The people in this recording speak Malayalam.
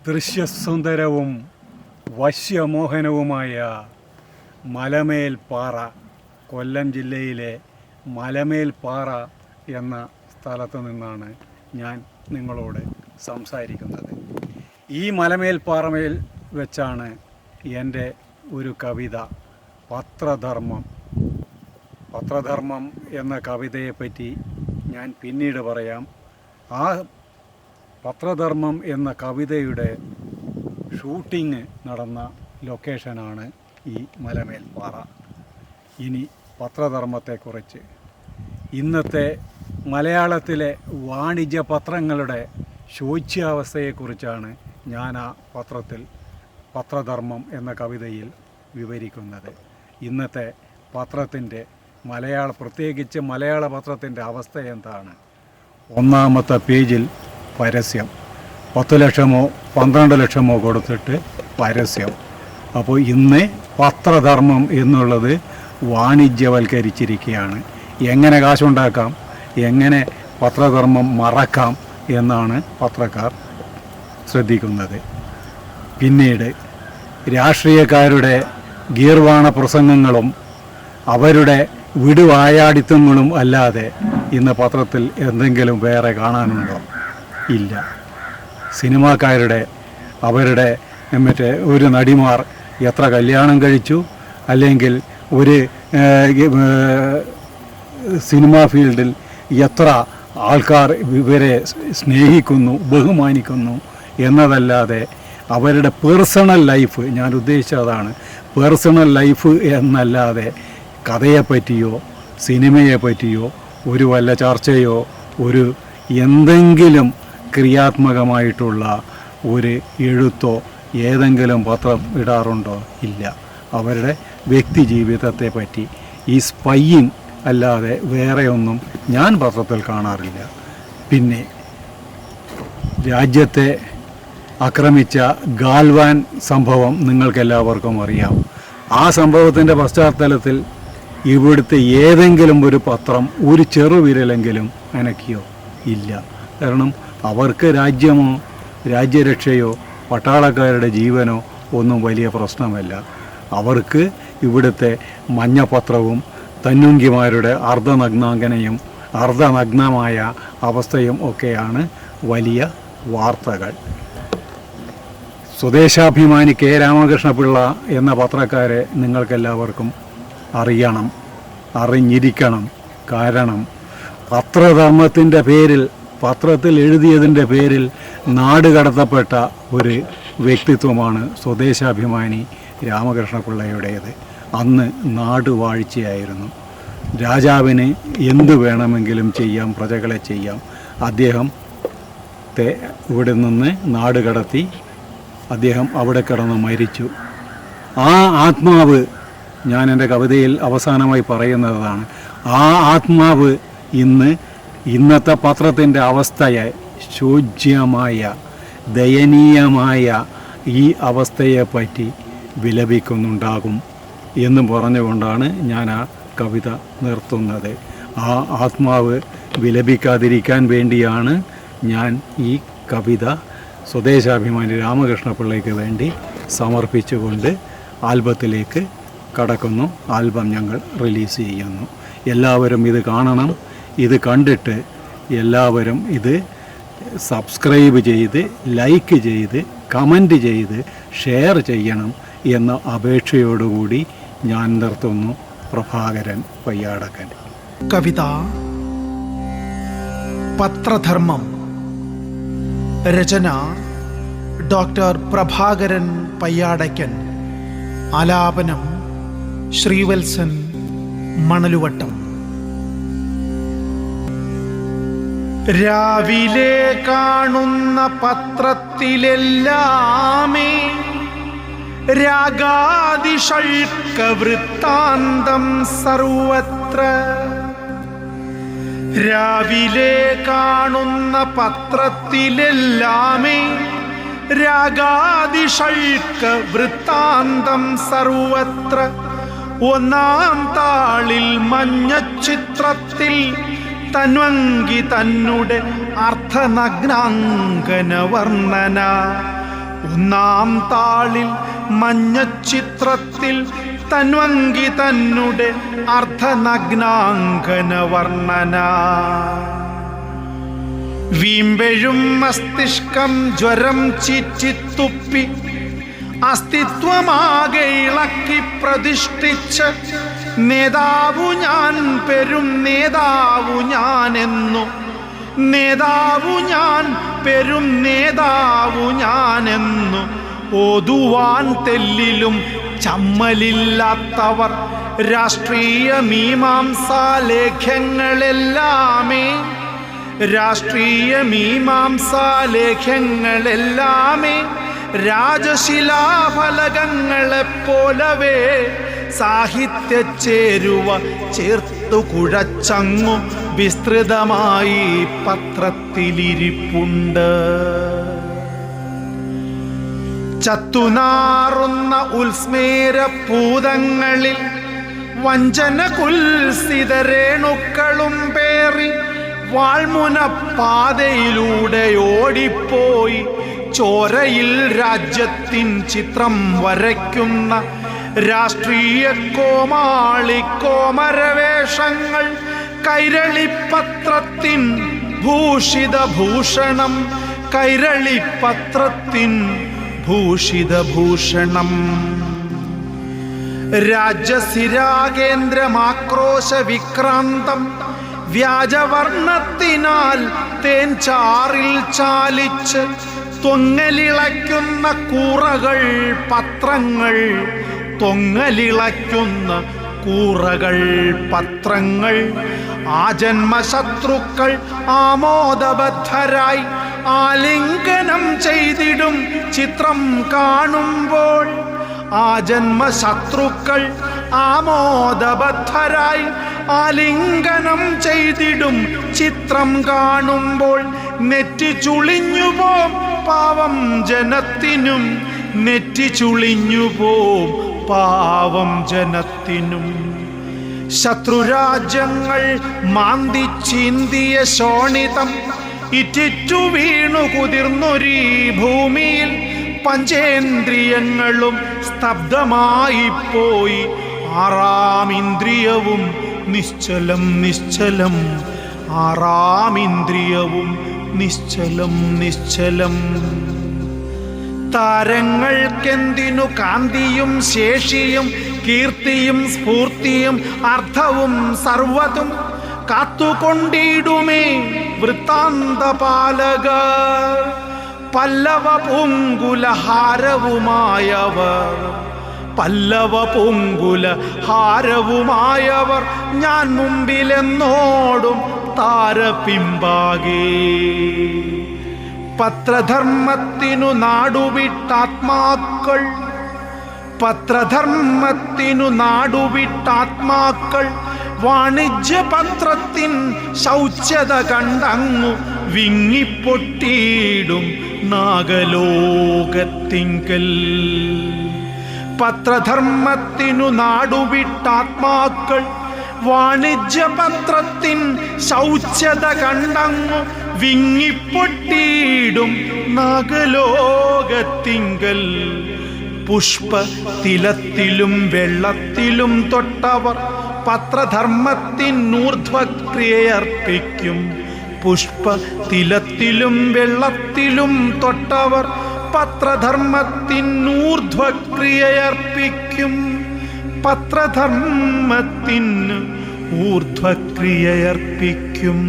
ദൃശ്യസുന്ദരവും വശ്യമോഹനവുമായ മലമേൽ പാറ, കൊല്ലം ജില്ലയിലെ മലമേൽ പാറ എന്ന സ്ഥലത്ത് നിന്നാണ് ഞാൻ നിങ്ങളോട് സംസാരിക്കുന്നത്. ഈ മലമേൽ പാറമേൽ വെച്ചാണ് എൻ്റെ ഒരു കവിത പത്രധർമ്മം എന്ന കവിതയെപ്പറ്റി ഞാൻ പിന്നീട് പറയാം. ആ പത്രധർമ്മം എന്ന കവിതയുടെ ഷൂട്ടിംഗ് നടന്ന ലൊക്കേഷനാണ് ഈ മലമേൽ പാറ. ഇനി പത്രധർമ്മത്തെക്കുറിച്ച്, ഇന്നത്തെ മലയാളത്തിലെ വാണിജ്യ പത്രങ്ങളുടെ ശോച്യാവസ്ഥയെക്കുറിച്ചാണ് ഞാൻ ആ പത്രധർമ്മം എന്ന കവിതയിൽ വിവരിക്കുന്നത്. ഇന്നത്തെ പത്രത്തിൻ്റെ പ്രത്യേകിച്ച് മലയാള പത്രത്തിൻ്റെ അവസ്ഥ എന്താണ്? ഒന്നാമത്തെ പേജിൽ പരസ്യം, 10 ലക്ഷമോ 12 ലക്ഷമോ കൊടുത്തിട്ട് പരസ്യം. അപ്പോൾ ഇന്ന് പത്രധർമ്മം എന്നുള്ളത് വാണിജ്യവൽക്കരിച്ചിരിക്കുകയാണ്. എങ്ങനെ കാശുണ്ടാക്കാം, എങ്ങനെ പത്രധർമ്മം മറക്കാം എന്നാണ് പത്രക്കാർ ശ്രദ്ധിക്കുന്നത്. പിന്നീട് രാഷ്ട്രീയക്കാരുടെ ഗീർവാണ പ്രസംഗങ്ങളും അവരുടെ വിടുവായാടിത്തങ്ങളും അല്ലാതെ ഇന്ന് പത്രത്തിൽ എന്തെങ്കിലും വേറെ കാണാനുണ്ടോ? ഇല്ല. സിനിമാക്കാരുടെ അവരുടെ ഒരു നടിമാർ എത്ര കല്യാണം കഴിച്ചു, അല്ലെങ്കിൽ ഒരു സിനിമാ ഫീൽഡിൽ എത്ര ആൾക്കാർ ഇവരെ സ്നേഹിക്കുന്നു, ബഹുമാനിക്കുന്നു എന്നതല്ലാതെ അവരുടെ പേഴ്സണൽ ലൈഫ്, ഞാൻ ഉദ്ദേശിച്ചതാണ്, പേഴ്സണൽ ലൈഫ് എന്നല്ലാതെ കഥയെപ്പറ്റിയോ സിനിമയെപ്പറ്റിയോ ഒരു വല്ല ചർച്ചയോ ഒരു എന്തെങ്കിലും ക്രിയാത്മകമായിട്ടുള്ള ഒരു എഴുത്തോ ഏതെങ്കിലും പത്രം ഇടാറുണ്ടോ? ഇല്ല. അവരുടെ വ്യക്തി ജീവിതത്തെ പറ്റി ഈ സ്പൈയിങ് അല്ലാതെ വേറെ ഒന്നും ഞാൻ പത്രത്തിൽ കാണാറില്ല. പിന്നെ രാജ്യത്തെ ആക്രമിച്ച ഗാൽവാൻ സംഭവം നിങ്ങൾക്കെല്ലാവർക്കും അറിയാം. ആ സംഭവത്തിൻ്റെ പശ്ചാത്തലത്തിൽ ഇവിടുത്തെ ഏതെങ്കിലും ഒരു പത്രം ഒരു ചെറുവിരലെങ്കിലും അനക്കിയോ? ഇല്ല. കാരണം അവർക്ക് രാജ്യമോ രാജ്യരക്ഷയോ പട്ടാളക്കാരുടെ ജീവനോ ഒന്നും വലിയ പ്രശ്നമല്ല. അവർക്ക് ഇവിടുത്തെ മഞ്ഞപത്രവും തന്നുങ്കിമാരുടെ അർദ്ധനഗ്നാങ്കനയും അർദ്ധനഗ്നമായ അവസ്ഥയും ഒക്കെയാണ് വലിയ വാർത്തകൾ. സ്വദേശാഭിമാനി കെ രാമകൃഷ്ണപിള്ള എന്ന പത്രക്കാരെ നിങ്ങൾക്കെല്ലാവർക്കും അറിഞ്ഞിരിക്കണം. കാരണം പത്രധർമ്മത്തിൻ്റെ പേരിൽ, പത്രത്തിൽ എഴുതിയതിൻ്റെ പേരിൽ നാട് കടത്തപ്പെട്ട ഒരു വ്യക്തിത്വമാണ് സ്വദേശാഭിമാനി രാമകൃഷ്ണപിള്ളയുടേത്. അന്ന് നാട് വാഴ്ചയായിരുന്നു. രാജാവിന് എന്തു വേണമെങ്കിലും ചെയ്യാം, പ്രജകളെ ചെയ്യാം. അദ്ദേഹത്തെ ഇവിടെ നിന്ന് നാട് കടത്തി, അദ്ദേഹം അവിടെ കിടന്ന് മരിച്ചു. ആ ആത്മാവ്, ഞാൻ എൻ്റെ കവിതയിൽ അവസാനമായി പറയുന്നതാണ്, ആ ആത്മാവ് ഇന്നത്തെ പത്രത്തിൻ്റെ അവസ്ഥയെ, ശോച്യമായ ദയനീയമായ ഈ അവസ്ഥയെപ്പറ്റി വിലപിക്കുന്നുണ്ടാകും എന്ന് പറഞ്ഞുകൊണ്ടാണ് ഞാൻ ആ കവിത നിർത്തുന്നത്. ആ ആത്മാവ് വിലപിക്കാതിരിക്കാൻ വേണ്ടിയാണ് ഞാൻ ഈ കവിത സ്വദേശാഭിമാനി രാമകൃഷ്ണപിള്ളയ്ക്ക് വേണ്ടി സമർപ്പിച്ചുകൊണ്ട് ആൽബത്തിലേക്ക് കടക്കുന്നു. ആൽബം ഞങ്ങൾ റിലീസ് ചെയ്യുന്നു. എല്ലാവരും ഇത് കാണണം. ഇത് കണ്ടിട്ട് എല്ലാവരും ഇത് സബ്സ്ക്രൈബ് ചെയ്ത്, ലൈക്ക് ചെയ്ത്, കമൻറ്റ് ചെയ്ത്, ഷെയർ ചെയ്യണം എന്ന അപേക്ഷയോടുകൂടി ഞാൻ നിർത്തുന്നു. പ്രഭാകരൻ പയ്യാടക്കൻ. കവിത പത്രധർമ്മം. രചന ഡോക്ടർ പ്രഭാകരൻ പയ്യാടക്കൻ. ആലാപനം ശ്രീവത്സൻ മണലുവട്ടം. രാവിലെ കാണുന്ന പത്രത്തിലെല്ലാമേ രാഗാതിശൽക്ക വൃത്താന്തം സർവത്ര. രാവിലെ കാണുന്ന പത്രത്തിലെല്ലാമേ രാഗാതിശൽക്ക വൃത്താന്തം സർവത്ര. ഒന്നാം താളിൽ മഞ്ഞച്ചിത്രത്തിൽ തന്വങ്കി തന്നെ അർത്ഥനഗ്നാങ്കന വർണ്ണന. ഒന്നാം താളിൽ മഞ്ഞച്ചിത്രത്തിൽ തന്വങ്കി തന്നെ അർദ്ധനഗ്നാങ്കന വർണ്ണന. വീമ്പെഴും മസ്തിഷ്കം ജ്വരം ചീറ്റിത്തുപ്പി അസ്തിത്വമാകെ ഇളക്കി പ്രതിഷ്ഠിച്ച് നേതാവു ഞാൻ പെരും നേതാവു ഞാനെന്നു, നേതാവു ഞാൻ പെരും നേതാവു ഞാനെന്നു ഓതുവാൻ തെല്ലിലും ചമ്മലില്ലാത്തവർ രാഷ്ട്രീയ മീമാംസാലേഖ്യങ്ങളെല്ലാമേ, രാഷ്ട്രീയ മീമാംസാലേഖ്യങ്ങളെല്ലാമേ രാജശിലാഫലകങ്ങളെപ്പോലവേ സാഹിത്യച്ചേരുവ ചേർത്തു കുഴച്ചങ്ങു വിസ്തൃതമായി പത്രത്തിലിരിപ്പുണ്ട്. ചത്തുനാറുന്ന ഉത്സ്മേരഭൂതങ്ങളിൽ വഞ്ചന കുൽസിതരേണുക്കളും പേറി വാൾമുനപ്പാതയിലൂടെ ഓടിപ്പോയി ചോരയിൽ രാജ്യത്തിൻ ചിത്രം വരയ്ക്കുന്ന രാഷ്ട്രീയ കോമാളിക്കോമരവേഷങ്ങൾ കൈരളിപ്പത്രത്തിൻ ഭൂഷിതഭൂഷണം, കൈരളിപ്പത്രത്തിൻ ഭൂഷിതഭൂഷണം. രാജ്യസിരാകേന്ദ്രമാക്രോശ വിക്രാന്തം വ്യാജവർണ്ണത്തിനാൽ തേൻ ചാറിൽ ചാലിച്ച് തൊങ്ങലിളയ്ക്കുന്ന കൂറകൾ പത്രങ്ങൾ, തൊങ്ങലിളയ്ക്കുന്ന കൂറകൾ പത്രങ്ങൾ. ആ ജന്മശത്രുക്കൾ ആമോദബദ്ധരായി ആലിംഗനം ചെയ്തിടും ചിത്രം കാണുമ്പോൾ, ആ ജന്മശത്രുക്കൾ ആമോദബദ്ധരായി ആലിംഗനം ചെയ്തിടും ചിത്രം കാണുമ്പോൾ നെറ്റി ചുളിഞ്ഞുപോം പാവം ജനത്തിനും, നെറ്റി ചുളിഞ്ഞുപോം പാവം ജനത്തിനും. ശത്രുരാജ്യങ്ങൾ മാന്തിച്ചീന്തിയ ശോണിതം ഇറ്റിറ്റു വീണു കുതിർന്നൊരീ ഭൂമിയിൽ പഞ്ചേന്ദ്രിയങ്ങളും സ്തബ്ധമായി പോയി. ആറാം ഇന്ദ്രിയവും നിശ്ചലം നിശ്ചലം, ആറാം ഇന്ദ്രിയവും നിശ്ചലം നിശ്ചലം. താരങ്ങൾക്കെന്തിനു കാന്തിയും ശേഷിയും കീർത്തിയും സ്ഫൂർത്തിയും അർത്ഥവും സർവ്വതും കാത്തുകൊണ്ടിടുമേ വൃത്താന്തപാലകർ. പല്ലവ പൂങ്കുലഹാരവുമായവർ, പല്ലവ പൂങ്കുലഹാരവുമായവർ ഞാൻ മുമ്പിലെന്നോടും താരപിമ്പാകേ. പത്രധർമ്മത്തിനു നാടുവിട്ടാത്മാക്കൾ, പത്രധർമ്മത്തിനു നാടുവിട്ടാത്മാക്കൾ വാണിജ്യപത്രത്തിൻ ശൗച്യത കണ്ടങ്ങു വിങ്ങിപ്പൊട്ടിയിടും നാഗലോകത്തിങ്കൽ. പത്രധർമ്മത്തിനു നാടുവിട്ടാത്മാക്കൾ വാണിജ്യപത്രത്തിൻ ശൗച്യത കണ്ടങ്ങു വിങ്ങിപ്പൊട്ടിയിടും നാഗലോകത്തിങ്കൽ. പുഷ്പത്തിലത്തിലും വെള്ളത്തിലും തൊട്ടവർ പത്രധർമ്മത്തിനൂർധ്വക്രിയർപ്പിക്കും. പുഷ്പത്തിലത്തിലും വെള്ളത്തിലും തൊട്ടവർ പത്രധർമ്മത്തിനൂർധ്വക്രിയർപ്പിക്കും. പത്രധർമ്മത്തിന് ഊർധ്വക്രിയർപ്പിക്കും.